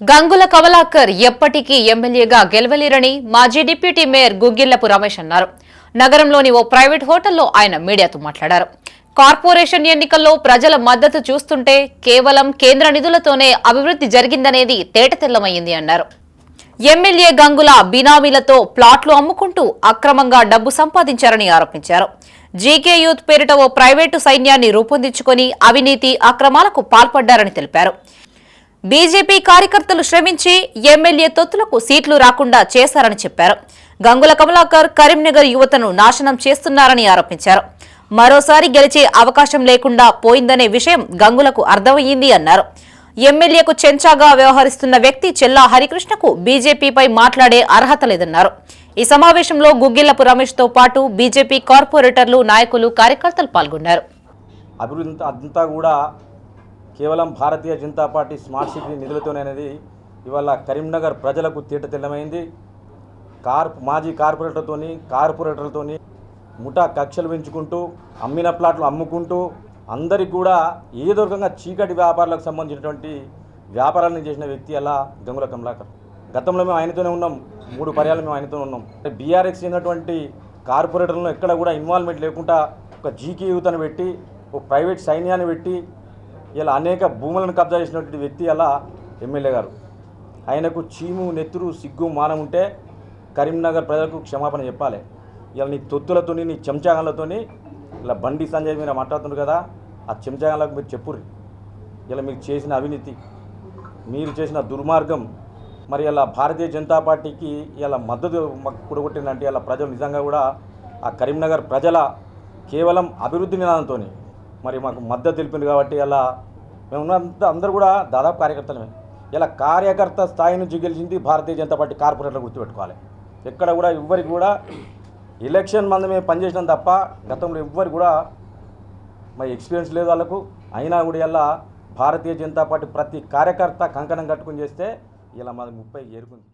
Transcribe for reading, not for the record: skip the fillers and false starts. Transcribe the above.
గంగుల కమలాకర్ ఎప్పటికీ ఎమ్మెల్యేగా గెలవలేరని మాజీ డిప్యూటీ మేయర్ గుగ్గిళ్లపు రమేష్ అన్నారు. నగరంలోని ఓ ప్రైవేట్ హోటల్లో ఆయన మీడియాతో మాట్లాడారు. కార్పొరేషన్ ఎన్నికల్లో ప్రజల మద్దతు చూస్తుంటే కేవలం కేంద్ర నిధులతోనే అభివృద్ధి జరిగిందనేది తేటతెల్లమైంది అన్నారు. ఎమ్మెల్యే గంగుల బినామీలతో ప్లాట్లు అమ్ముకుంటూ అక్రమంగా డబ్బు సంపాదించారని ఆరోపించారు. జీకే యూత్ పేరిట ఓ ప్రైవేటు సైన్యాన్ని రూపొందించుకుని అవినీతి అక్రమాలకు పాల్పడ్డారని తెలిపారు. బీజేపీ కార్యకర్తలు శ్రమించి ఎమ్మెల్యే తొత్తులకు సీట్లు రాకుండా చేశారని చెప్పారు. గంగుల కమలాకర్ కరీంనగర్ యువతను నాశనం చేస్తున్నారని ఆరోపించారు. మరోసారి గెలిచే అవకాశం లేకుండా పోయిందనే విషయం గంగులకు అర్థమయ్యింది అన్నారు. ఎమ్మెల్యేకు చెంచాగా వ్యవహరిస్తున్న వ్యక్తి చెల్లా హరికృష్ణకు బీజేపీపై మాట్లాడే అర్హత లేదన్నారు. ఈ సమావేశంలో గుగ్గిళ్లపు రమేష్ తో పాటు బీజేపీ కార్పొరేటర్లు, నాయకులు, కార్యకర్తలు పాల్గొన్నారు. అభివృద్ధి అంతా కూడా కేవలం Bharatiya Janata party smart city నిధులతోనే అనేది ఇవాళ కరీంనగర్ ప్రజలకు తేటతెల్లమైంది. మాజీ కార్పొరేటర్లతోని ముఠా కక్షలు పెంచుకుంటూ అమ్మిన ప్లాట్లు అమ్ముకుంటూ అందరికి కూడా ఏదో రకంగా చీకటి వ్యాపారాలకు సంబంధించినటువంటి వ్యాపారాలను చేసిన వ్యక్తి అలా గంగుల కమలాకర్. గతంలో మేము ఆయనతోనే ఉన్నాం, 3 పర్యాలు మేము ఆయనతో ఉన్నాం. బీఆర్ఎస్ చెందినటువంటి కార్పొరేటర్లను ఎక్కడ కూడా ఇన్వాల్వ్మెంట్ లేకుండా ఒక జీకే యూతను పెట్టి ఒక ప్రైవేట్ సైన్యాన్ని పెట్టి ఇలా అనేక భూములను కబ్జా చేసినటువంటి వ్యక్తి అలా ఎమ్మెల్యే గారు. ఆయనకు చీము, నెత్తురు, సిగ్గు, మానం ఉంటే కరీంనగర్ ప్రజలకు క్షమాపణ చెప్పాలి. ఇలా నీ తొత్తులతోని, నీ చెంచాగాలతోని ఇలా బండి సంజయ్ మీరు మాట్లాడుతున్నారు కదా, ఆ చెంచాగాలకు మీరు చెప్పుర్రి. ఇలా మీరు చేసిన అవినీతి, మీరు చేసిన దుర్మార్గం, మరి ఇలా భారతీయ జనతా పార్టీకి ఇలా మద్దతు కూడగొట్టిందంటే ఇలా ప్రజలు నిజంగా కూడా ఆ కరీంనగర్ ప్రజల కేవలం అభివృద్ధి నినాదంతో మరి మాకు మద్దతు తెలిపింది కాబట్టి ఇలా మేమున్నంత అందరూ కూడా దాదాపు కార్యకర్తలమే. ఇలా కార్యకర్త స్థాయి నుంచి గెలిచింది భారతీయ జనతా పార్టీ కార్పొరేటర్లు గుర్తుపెట్టుకోవాలి. ఎక్కడ కూడా ఎవ్వరికి కూడా ఎలక్షన్ మంది మేము పనిచేసినాం తప్ప గతంలో ఎవ్వరికి కూడా మరి ఎక్స్పీరియన్స్ లేదు వాళ్ళకు. అయినా కూడా ఇలా భారతీయ జనతా పార్టీ ప్రతి కార్యకర్త కంకణం కట్టుకుని చేస్తే ఇలా మాది 30 ఏరుకుంది.